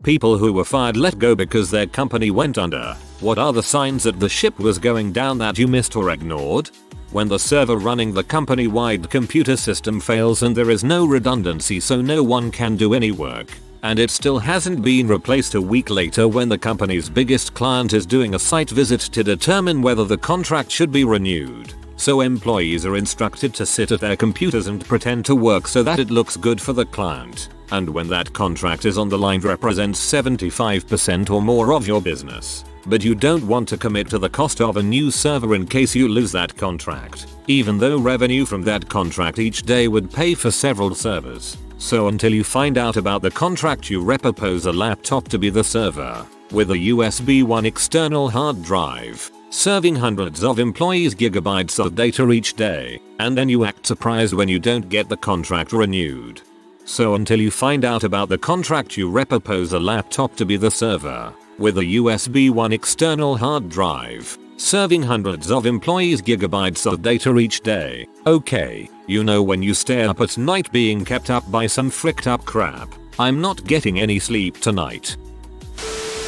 People who were fired let go because their company went under. What are the signs that the ship was going down that you missed or ignored? When the server running the company-wide computer system fails and there is no redundancy, so no one can do any work. And it still hasn't been replaced a week later when the company's biggest client is doing a site visit to determine whether the contract should be renewed. So employees are instructed to sit at their computers and pretend to work so that it looks good for the client. And when that contract is on the line, represents 75% or more of your business. But you don't want to commit to the cost of a new server in case you lose that contract, even though revenue from that contract each day would pay for several servers. So until you find out about the contract, you repurpose a laptop to be the server, with a USB 1 external hard drive, serving hundreds of employees gigabytes of data each day, and then you act surprised when you don't get the contract renewed. So until you find out about the contract, you repurpose a laptop to be the server, with a USB 1 external hard drive, serving hundreds of employees gigabytes of data each day. Okay, you know when you stay up at night being kept up by some fricked up crap. I'm not getting any sleep tonight.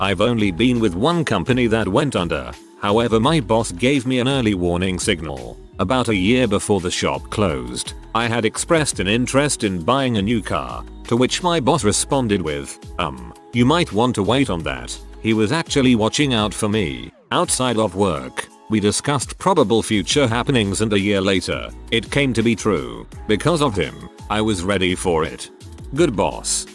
I've only been with one company that went under. However, my boss gave me an early warning signal. About a year before the shop closed, I had expressed an interest in buying a new car, to which my boss responded with, you might want to wait on that. He was actually watching out for me, outside of work. We discussed probable future happenings and a year later, it came to be true. Because of him, I was ready for it. Good boss.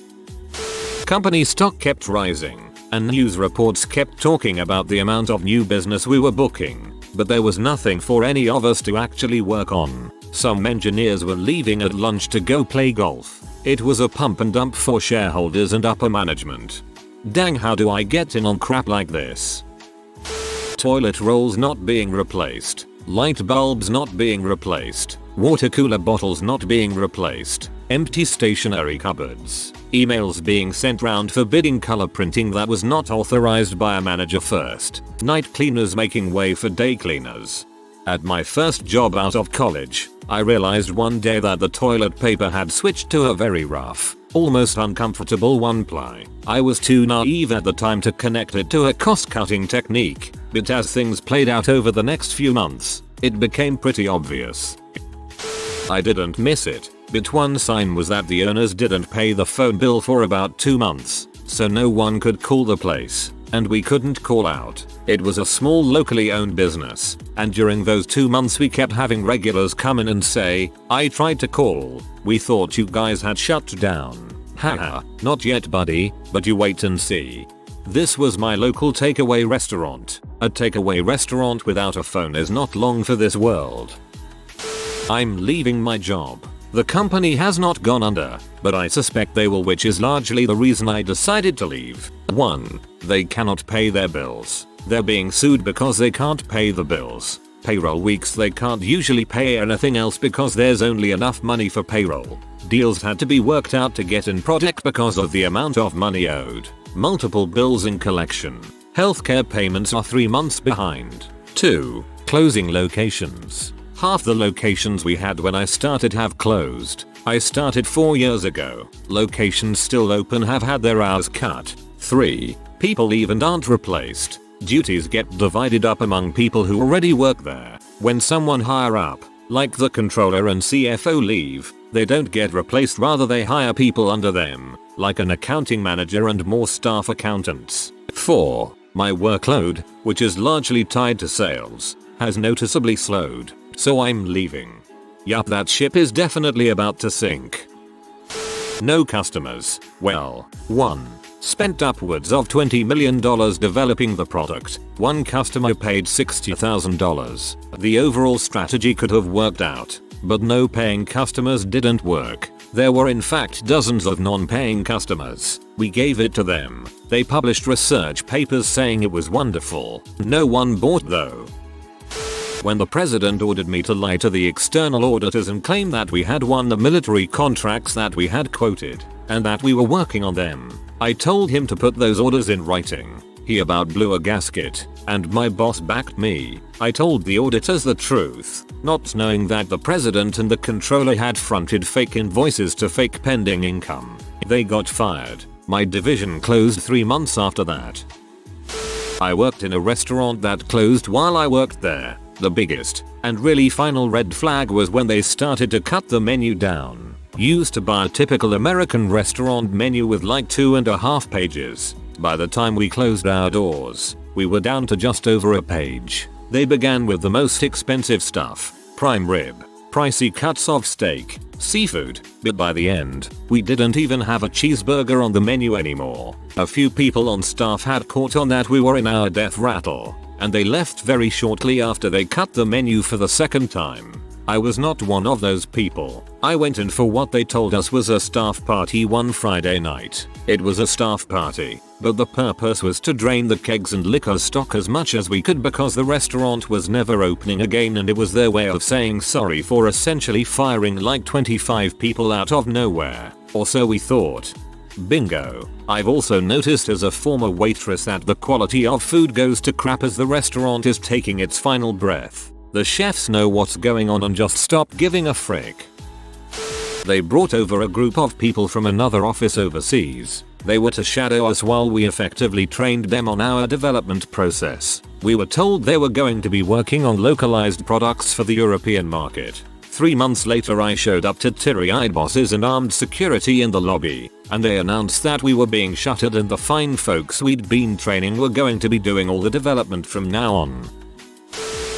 Company stock kept rising, and news reports kept talking about the amount of new business we were booking, but there was nothing for any of us to actually work on. Some engineers were leaving at lunch to go play golf. It was a pump and dump for shareholders and upper management. Dang, how do I get in on crap like this? Toilet rolls not being replaced, light bulbs not being replaced, water cooler bottles not being replaced, empty stationery cupboards, emails being sent round forbidding color printing that was not authorized by a manager first, night cleaners making way for day cleaners. At my first job out of college, I realized one day that the toilet paper had switched to a very rough, almost uncomfortable one-ply. I was too naive at the time to connect it to a cost-cutting technique, but as things played out over the next few months, it became pretty obvious. I didn't miss it, but one sign was that the owners didn't pay the phone bill for about 2 months, so no one could call the place, and we couldn't call out. It was a small locally owned business, and during those 2 months we kept having regulars come in and say, "I tried to call, we thought you guys had shut down." Haha, not yet buddy, but you wait and see. This was my local takeaway restaurant. A takeaway restaurant without a phone is not long for this world. I'm leaving my job. The company has not gone under, but I suspect they will, which is largely the reason I decided to leave. 1. They cannot pay their bills. They're being sued because they can't pay the bills. Payroll weeks they can't usually pay anything else because there's only enough money for payroll. Deals had to be worked out to get in project because of the amount of money owed. Multiple bills in collection. Healthcare payments are 3 months behind. 2. Closing locations. Half the locations we had when I started have closed. I started 4 years ago. Locations still open have had their hours cut. 3. People leave and aren't replaced. Duties get divided up among people who already work there. When someone higher up, like the controller and CFO, leave, they don't get replaced, rather they hire people under them, like an accounting manager and more staff accountants. 4. My workload, which is largely tied to sales, has noticeably slowed, so I'm leaving. Yup, that ship is definitely about to sink. No customers. Well, 1. Spent upwards of $20 million developing the product. One customer paid $60,000. The overall strategy could have worked out, but no paying customers didn't work. There were in fact dozens of non-paying customers. We gave it to them. They published research papers saying it was wonderful. No one bought though. When the president ordered me to lie to the external auditors and claim that we had won the military contracts that we had quoted, and that we were working on them, I told him to put those orders in writing. He about blew a gasket, and my boss backed me. I told the auditors the truth, not knowing that the president and the controller had fronted fake invoices to fake pending income. They got fired. My division closed 3 months after that. I worked in a restaurant that closed while I worked there. The biggest and really final red flag was when they started to cut the menu down. Used to buy a typical American restaurant menu with like 2.5 pages. By the time we closed our doors, we were down to just over a page. They began with the most expensive stuff, prime rib, pricey cuts of steak, seafood, but by the end, we didn't even have a cheeseburger on the menu anymore. A few people on staff had caught on that we were in our death rattle, and they left very shortly after they cut the menu for the second time. I was not one of those people. I went in for what they told us was a staff party one Friday night. It was a staff party, but the purpose was to drain the kegs and liquor stock as much as we could because the restaurant was never opening again, and it was their way of saying sorry for essentially firing like 25 people out of nowhere. Or so we thought. Bingo. I've also noticed as a former waitress that the quality of food goes to crap as the restaurant is taking its final breath. The chefs know what's going on and just stop giving a frick. They brought over a group of people from another office overseas. They were to shadow us while we effectively trained them on our development process. We were told they were going to be working on localized products for the European market. 3 months later I showed up to teary-eyed bosses and armed security in the lobby, and they announced that we were being shuttered and the fine folks we'd been training were going to be doing all the development from now on.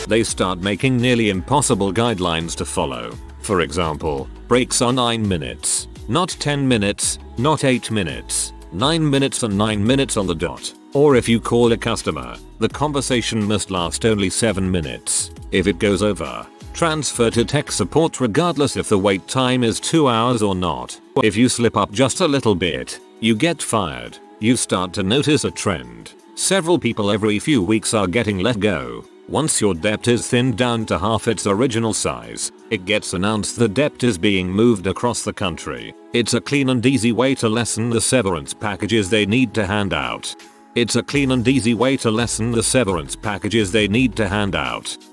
They start making nearly impossible guidelines to follow. For example, breaks are 9 minutes, not 10 minutes, not 8 minutes, 9 minutes and 9 minutes on the dot. Or if you call a customer, the conversation must last only 7 minutes. If it goes over, transfer to tech support regardless if the wait time is 2 hours or not. If you slip up just a little bit, you get fired. You start to notice a trend. Several people every few weeks are getting let go. Once your debt is thinned down to half its original size, it gets announced the debt is being moved across the country. It's a clean and easy way to lessen the severance packages they need to hand out.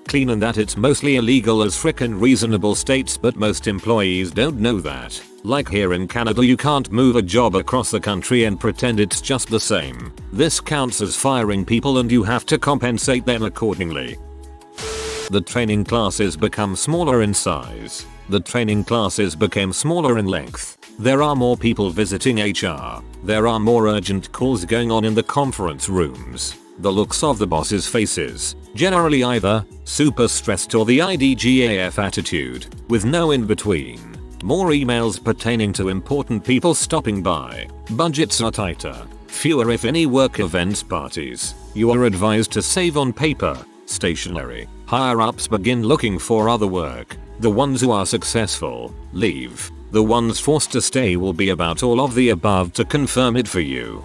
Clean in that it's mostly illegal as frickin' reasonable states, but most employees don't know that. Like here in Canada, you can't move a job across the country and pretend it's just the same. This counts as firing people and you have to compensate them accordingly. The training classes become smaller in size. The training classes became smaller in length. There are more people visiting HR. There are more urgent calls going on in the conference rooms. The looks of the bosses' faces, generally either super stressed or the IDGAF attitude, with no in between. More emails pertaining to important people stopping by. Budgets are tighter. Fewer if any work events parties. You are advised to save on paper, stationery. Higher ups begin looking for other work. The ones who are successful, leave. The ones forced to stay will be about all of the above to confirm it for you.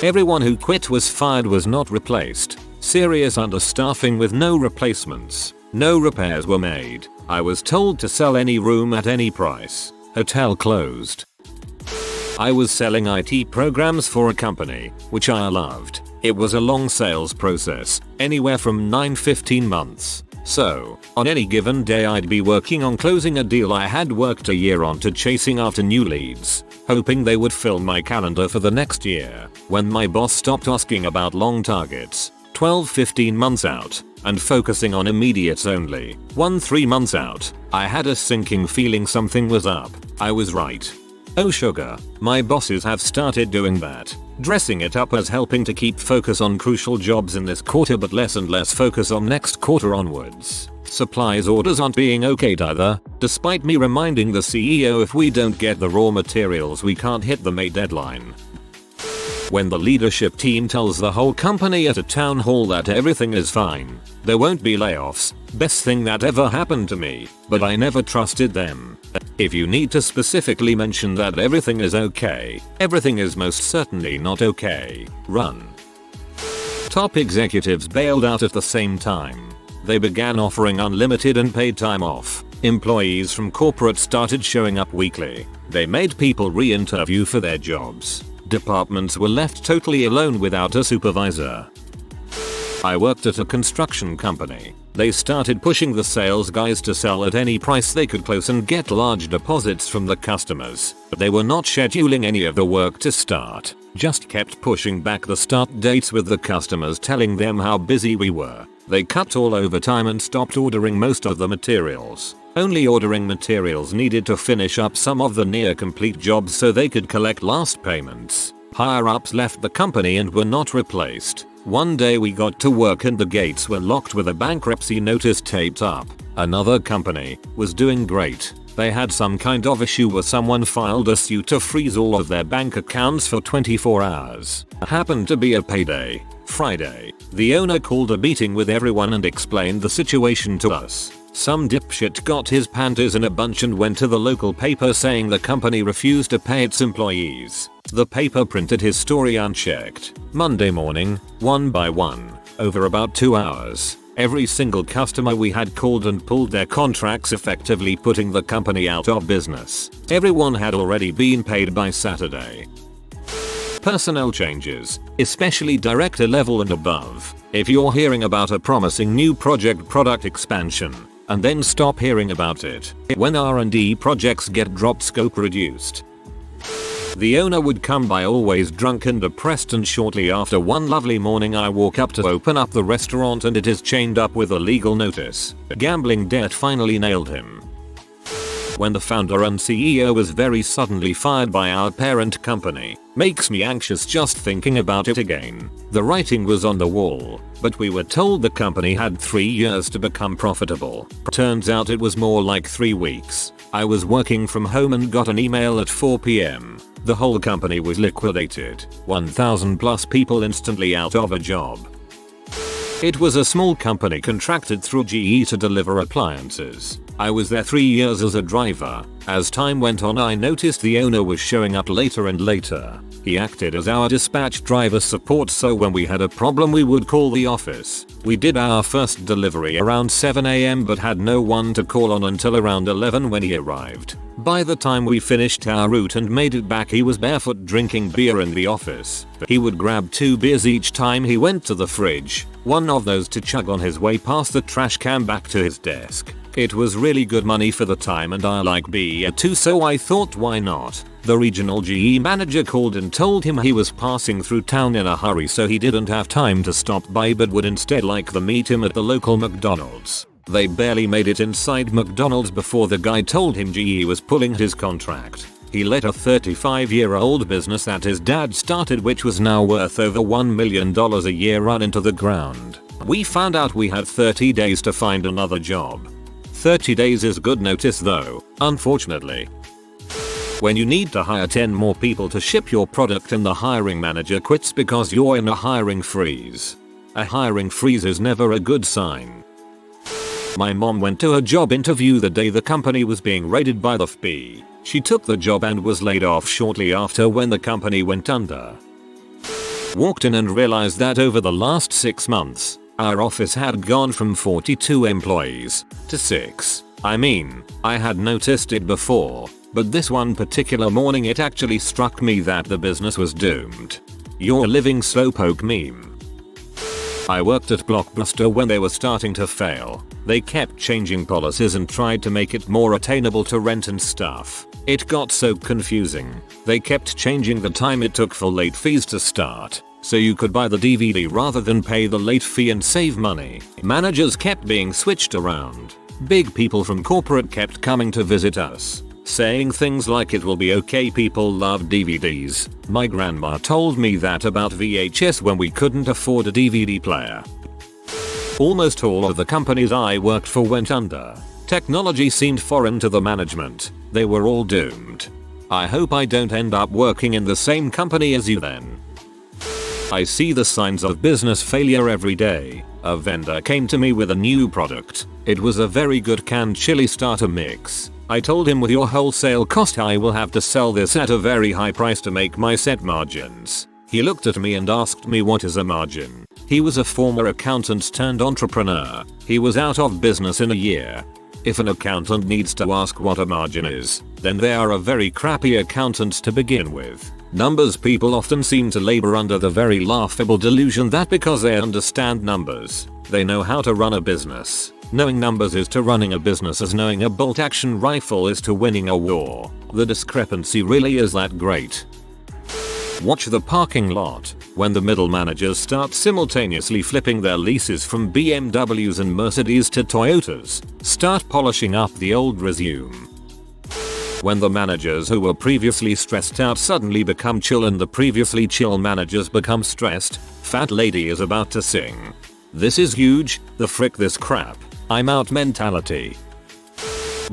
Everyone who quit was fired, was not replaced. Serious understaffing with no replacements. No repairs were made. I was told to sell any room at any price. Hotel closed. I was selling IT programs for a company, which I loved. It was a long sales process, anywhere from 9-15 months. So, on any given day I'd be working on closing a deal I had worked a year on to chasing after new leads, hoping they would fill my calendar for the next year, when my boss stopped asking about long targets, 12-15 months out, and focusing on immediates only, 1-3 months out. I had a sinking feeling something was up. I was right. Oh sugar, my bosses have started doing that. Dressing it up as helping to keep focus on crucial jobs in this quarter but less and less focus on next quarter onwards. Supplies orders aren't being okayed either, despite me reminding the CEO if we don't get the raw materials we can't hit the May deadline. When the leadership team tells the whole company at a town hall that everything is fine, there won't be layoffs, best thing that ever happened to me, but I never trusted them. If you need to specifically mention that everything is okay, everything is most certainly not okay. Run. Top executives bailed out at the same time. They began offering unlimited and paid time off. Employees from corporate started showing up weekly. They made people re-interview for their jobs. Departments were left totally alone without a supervisor. I worked at a construction company. They started pushing the sales guys to sell at any price they could close and get large deposits from the customers. But they were not scheduling any of the work to start, just kept pushing back the start dates with the customers, telling them how busy we were. They cut all overtime and stopped ordering most of the materials, only ordering materials needed to finish up some of the near complete jobs so they could collect last payments. Higher ups left the company and were not replaced. One day we got to work and the gates were locked with a bankruptcy notice taped up. Another company was doing great. They had some kind of issue where someone filed a suit to freeze all of their bank accounts for 24 hours. Happened to be a payday, Friday. The owner called a meeting with everyone and explained the situation to us. Some dipshit got his panties in a bunch and went to the local paper saying the company refused to pay its employees. The paper printed his story unchecked. Monday morning, one by one, over about 2 hours, every single customer we had called and pulled their contracts, effectively putting the company out of business. Everyone had already been paid by Saturday. Personnel changes, especially director level and above. If you're hearing about a promising new product expansion, and then stop hearing about it when R&D projects get dropped, scope reduced. The owner would come by always drunk and depressed, and shortly after one lovely morning I walk up to open up the restaurant and it is chained up with a legal notice. Gambling debt finally nailed him. When the founder and CEO was very suddenly fired by our parent company, makes me anxious just thinking about it again. The writing was on the wall, but we were told the company had 3 years to become profitable. Turns out it was more like 3 weeks. I was working from home and got an email at 4 PM. The whole company was liquidated. 1,000 plus people instantly out of a job. It was a small company contracted through GE to deliver appliances. I was there 3 years as a driver. As time went on I noticed the owner was showing up later and later. He acted as our dispatch driver support, so when we had a problem we would call the office. We did our first delivery around 7 AM but had no one to call on until around 11 when he arrived. By the time we finished our route and made it back he was barefoot drinking beer in the office. He would grab 2 beers each time he went to the fridge, one of those to chug on his way past the trash can back to his desk. It was really good money for the time and I like beer too, so I thought why not. The regional GE manager called and told him he was passing through town in a hurry so he didn't have time to stop by but would instead like to meet him at the local McDonald's. They barely made it inside McDonald's before the guy told him GE was pulling his contract. He let a 35-year-old business that his dad started, which was now worth over $1 million a year, run into the ground. We found out we had 30 days to find another job. 30 days is good notice though, unfortunately. When you need to hire 10 more people to ship your product and the hiring manager quits because you're in a hiring freeze. A hiring freeze is never a good sign. My mom went to a job interview the day the company was being raided by the FBI. She took the job and was laid off shortly after when the company went under. Walked in and realized that over the last 6 months, our office had gone from 42 employees to 6. I mean, I had noticed it before, but this one particular morning it actually struck me that the business was doomed. You're a living slowpoke meme. I worked at Blockbuster when they were starting to fail. They kept changing policies and tried to make it more attainable to rent and stuff. It got so confusing. They kept changing the time it took for late fees to start, so you could buy the DVD rather than pay the late fee and save money. Managers kept being switched around. Big people from corporate kept coming to visit us, saying things like it will be okay, people love DVDs. My grandma told me that about VHS when we couldn't afford a DVD player. Almost all of the companies I worked for went under. Technology seemed foreign to the management. They were all doomed. I hope I don't end up working in the same company as you then. I see the signs of business failure every day. A vendor came to me with a new product. It was a very good canned chili starter mix. I told him, with your wholesale cost I will have to sell this at a very high price to make my set margins. He looked at me and asked me what is a margin. He was a former accountant turned entrepreneur. He was out of business in a year. If an accountant needs to ask what a margin is, then they are a very crappy accountant to begin with. Numbers people often seem to labor under the very laughable delusion that because they understand numbers, they know how to run a business. Knowing numbers is to running a business as knowing a bolt-action rifle is to winning a war. The discrepancy really is that great. Watch the parking lot. When the middle managers start simultaneously flipping their leases from BMWs and Mercedes to Toyotas, start polishing up the old resume. When the managers who were previously stressed out suddenly become chill and the previously chill managers become stressed, fat lady is about to sing. This is huge, the frick this crap, I'm out mentality.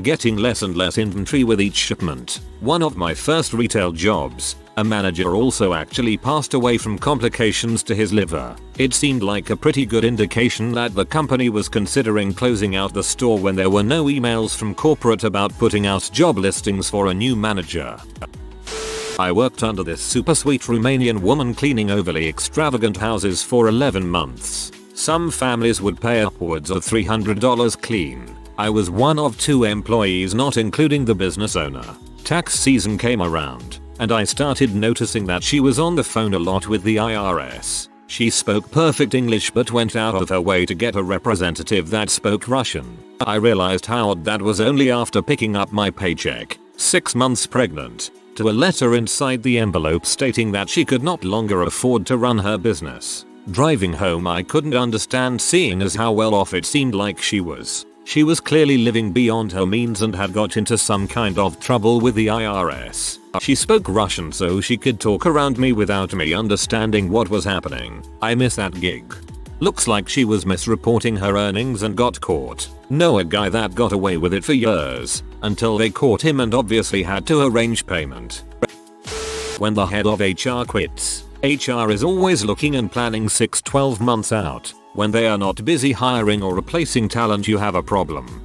Getting less and less inventory with each shipment. One of my first retail jobs, a manager also actually passed away from complications to his liver. It seemed like a pretty good indication that the company was considering closing out the store when there were no emails from corporate about putting out job listings for a new manager. I worked under this super sweet Romanian woman cleaning overly extravagant houses for 11 months. Some families would pay upwards of $300 clean. I was one of 2 employees, not including the business owner. Tax season came around, and I started noticing that she was on the phone a lot with the IRS. She spoke perfect English but went out of her way to get a representative that spoke Russian. I realized how odd that was only after picking up my paycheck, 6 months pregnant, to a letter inside the envelope stating that she could not longer afford to run her business. Driving home I couldn't understand, seeing as how well off it seemed like she was. She was clearly living beyond her means and had got into some kind of trouble with the IRS. She spoke Russian so she could talk around me without me understanding what was happening. I miss that gig. Looks like she was misreporting her earnings and got caught. Know a guy that got away with it for years, until they caught him and obviously had to arrange payment. When the head of HR quits, HR is always looking and planning 6-12 months out. When they are not busy hiring or replacing talent, you have a problem.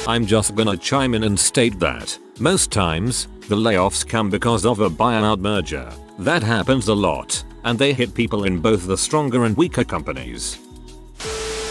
I'm just gonna chime in and state that, most times, the layoffs come because of a buyout merger. That happens a lot, and they hit people in both the stronger and weaker companies.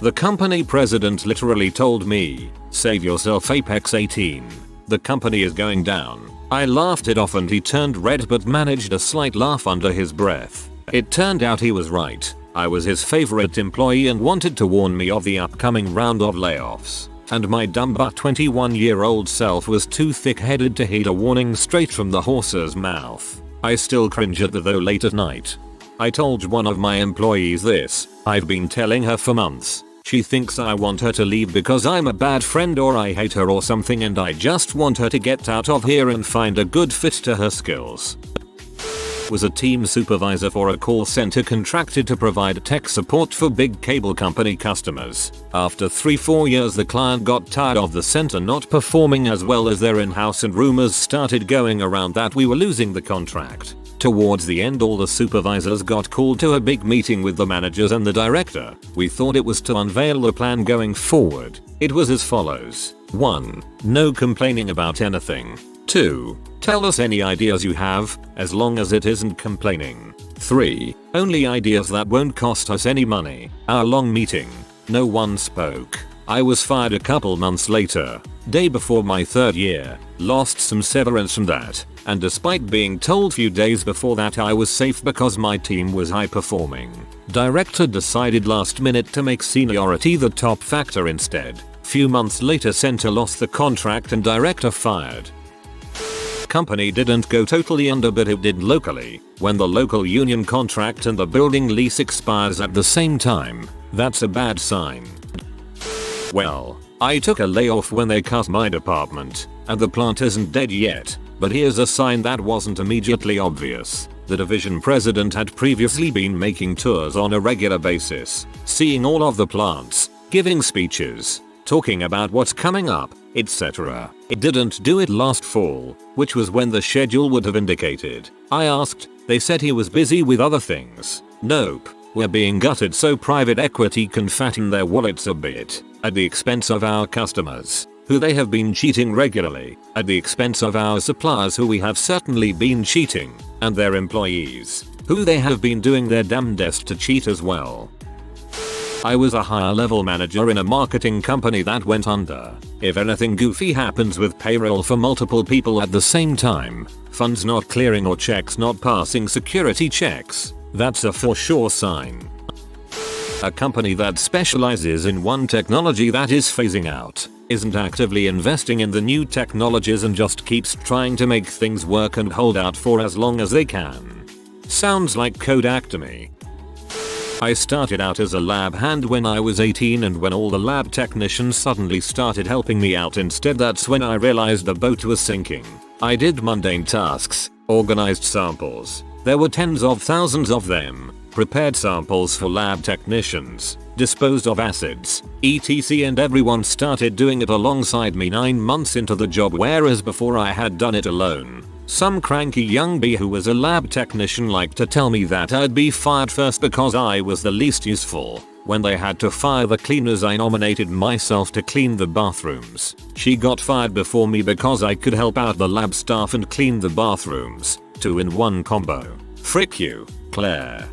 The company president literally told me, save yourself Apex 18. The company is going down. I laughed it off and he turned red but managed a slight laugh under his breath. It turned out he was right. I was his favorite employee and wanted to warn me of the upcoming round of layoffs. And my dumb but 21-year-old self was too thick-headed to heed a warning straight from the horse's mouth. I still cringe at the though late at night. I told one of my employees this. I've been telling her for months. She thinks I want her to leave because I'm a bad friend or I hate her or something, and I just want her to get out of here and find a good fit to her skills. Was a team supervisor for a call center contracted to provide tech support for big cable company customers. After 3-4 years the client got tired of the center not performing as well as their in-house and rumors started going around that we were losing the contract. Towards the end all the supervisors got called to a big meeting with the managers and the director. We thought it was to unveil the plan going forward. It was as follows. 1. No complaining about anything. 2. Tell us any ideas you have, as long as it isn't complaining. 3. Only ideas that won't cost us any money. Hour-long meeting. No one spoke. I was fired a couple months later, day before my 3rd year, lost some severance from that, and despite being told few days before that I was safe because my team was high performing. Director decided last minute to make seniority the top factor instead. Few months later center lost the contract and director fired. Company didn't go totally under but it did locally. When the local union contract and the building lease expires at the same time, that's a bad sign. Well, I took a layoff when they cut my department, and the plant isn't dead yet, but here's a sign that wasn't immediately obvious. The division president had previously been making tours on a regular basis, seeing all of the plants, giving speeches, talking about what's coming up, etc. It didn't do it last fall, which was when the schedule would have indicated. I asked, they said he was busy with other things. Nope, we're being gutted so private equity can fatten their wallets a bit, at the expense of our customers, who they have been cheating regularly, at the expense of our suppliers who we have certainly been cheating, and their employees, who they have been doing their damnedest to cheat as well. I was a higher level manager in a marketing company that went under. If anything goofy happens with payroll for multiple people at the same time, funds not clearing or checks not passing security checks, that's a for sure sign. A company that specializes in one technology that is phasing out, isn't actively investing in the new technologies and just keeps trying to make things work and hold out for as long as they can. Sounds like Kodak to me. I started out as a lab hand when I was 18, and when all the lab technicians suddenly started helping me out instead, that's when I realized the boat was sinking. I did mundane tasks, organized samples. There were tens of thousands of them. Prepared samples for lab technicians, disposed of acids, etc, and everyone started doing it alongside me 9 months into the job, whereas before I had done it alone. Some cranky young bee who was a lab technician liked to tell me that I'd be fired first because I was the least useful. When they had to fire the cleaners, I nominated myself to clean the bathrooms. She got fired before me because I could help out the lab staff and clean the bathrooms. 2-in-1 combo. Frick you, Claire.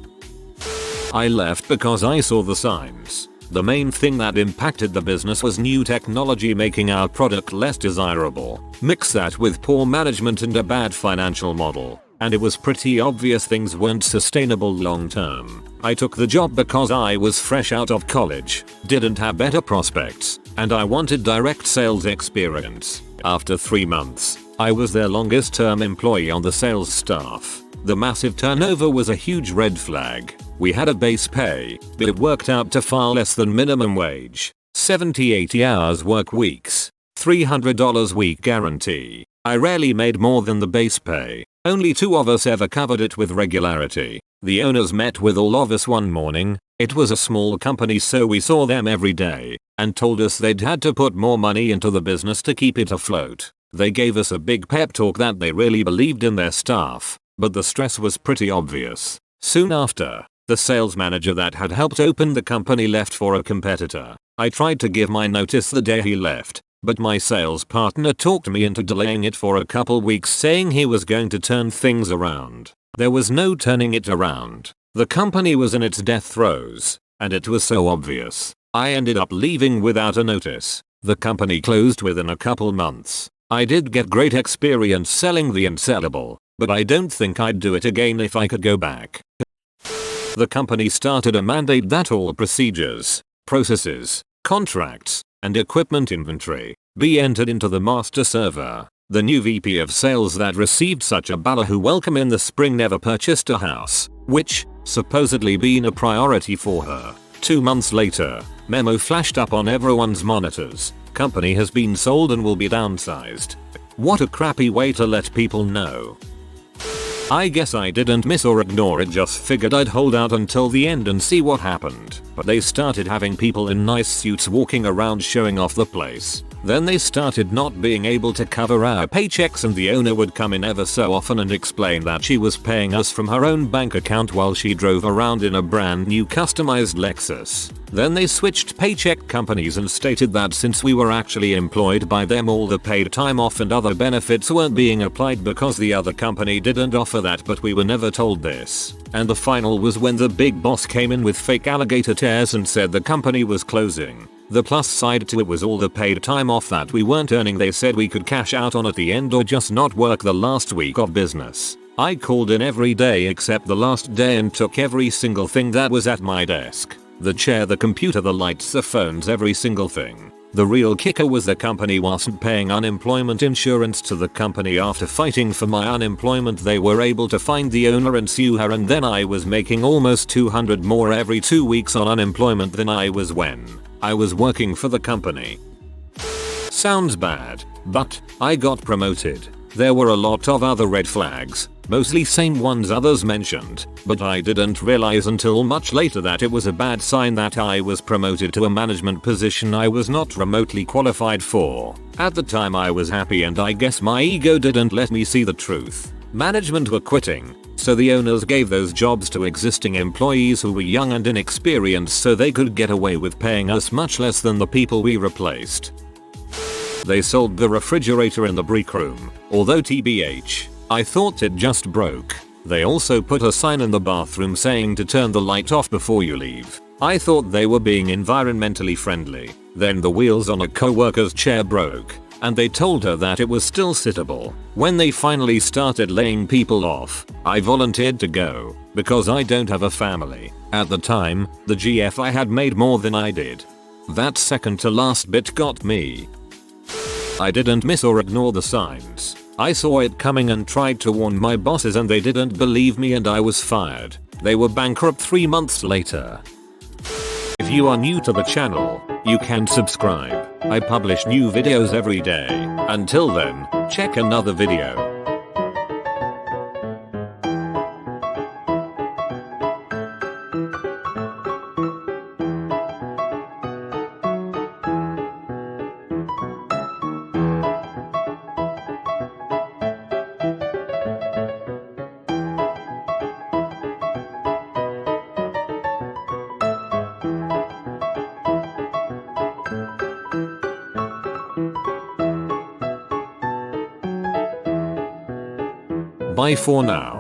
I left because I saw the signs. The main thing that impacted the business was new technology making our product less desirable. Mix that with poor management and a bad financial model, and it was pretty obvious things weren't sustainable long term. I took the job because I was fresh out of college, didn't have better prospects, and I wanted direct sales experience. After 3 months, I was their longest term employee on the sales staff. The massive turnover was a huge red flag. We had a base pay, but it worked out to far less than minimum wage. 70-80 hours work weeks. $300 week guarantee. I rarely made more than the base pay. Only 2 of us ever covered it with regularity. The owners met with all of us one morning. It was a small company, so we saw them every day, and told us they'd had to put more money into the business to keep it afloat. They gave us a big pep talk that they really believed in their staff, but the stress was pretty obvious. Soon after, the sales manager that had helped open the company left for a competitor. I tried to give my notice the day he left, but my sales partner talked me into delaying it for a couple weeks, saying he was going to turn things around. There was no turning it around. The company was in its death throes, and it was so obvious. I ended up leaving without a notice. The company closed within a couple months. I did get great experience selling the unsellable, but I don't think I'd do it again if I could go back. The company started a mandate that all procedures, processes, contracts, and equipment inventory be entered into the master server. The new VP of sales that received such a ballahu welcome in the spring never purchased a house, which supposedly been a priority for her. 2 months later, memo flashed up on everyone's monitors. Company has been sold and will be downsized. What a crappy way to let people know. I guess I didn't miss or ignore it, just figured I'd hold out until the end and see what happened. But they started having people in nice suits walking around showing off the place. Then they started not being able to cover our paychecks, and the owner would come in ever so often and explain that she was paying us from her own bank account while she drove around in a brand new customized Lexus. Then they switched paycheck companies and stated that since we were actually employed by them, all the paid time off and other benefits weren't being applied because the other company didn't offer that, but we were never told this. And the final was when the big boss came in with fake alligator tears and said the company was closing. The plus side to it was all the paid time off that we weren't earning. They said we could cash out on at the end or just not work the last week of business. I called in every day except the last day and took every single thing that was at my desk. The chair, the computer, the lights, the phones, every single thing. The real kicker was the company wasn't paying unemployment insurance to the company. After fighting for my unemployment, they were able to find the owner and sue her, and then I was making almost $200 more every 2 weeks on unemployment than I was when I was working for the company. Sounds bad, but I got promoted. There were a lot of other red flags, mostly same ones others mentioned, but I didn't realize until much later that it was a bad sign that I was promoted to a management position I was not remotely qualified for. At the time I was happy, and I guess my ego didn't let me see the truth. Management were quitting, so the owners gave those jobs to existing employees who were young and inexperienced so they could get away with paying us much less than the people we replaced. They sold the refrigerator in the break room, although TBH, I thought it just broke. They also put a sign in the bathroom saying to turn the light off before you leave. I thought they were being environmentally friendly. Then the wheels on a co-worker's chair broke, and they told her that it was still sittable. When they finally started laying people off, I volunteered to go, because I don't have a family. At the time, the GFI had made more than I did. That second to last bit got me. I didn't miss or ignore the signs. I saw it coming and tried to warn my bosses and they didn't believe me and I was fired. They were bankrupt 3 months later. If you are new to the channel, you can subscribe. I publish new videos every day. Until then, check another video. Bye for now.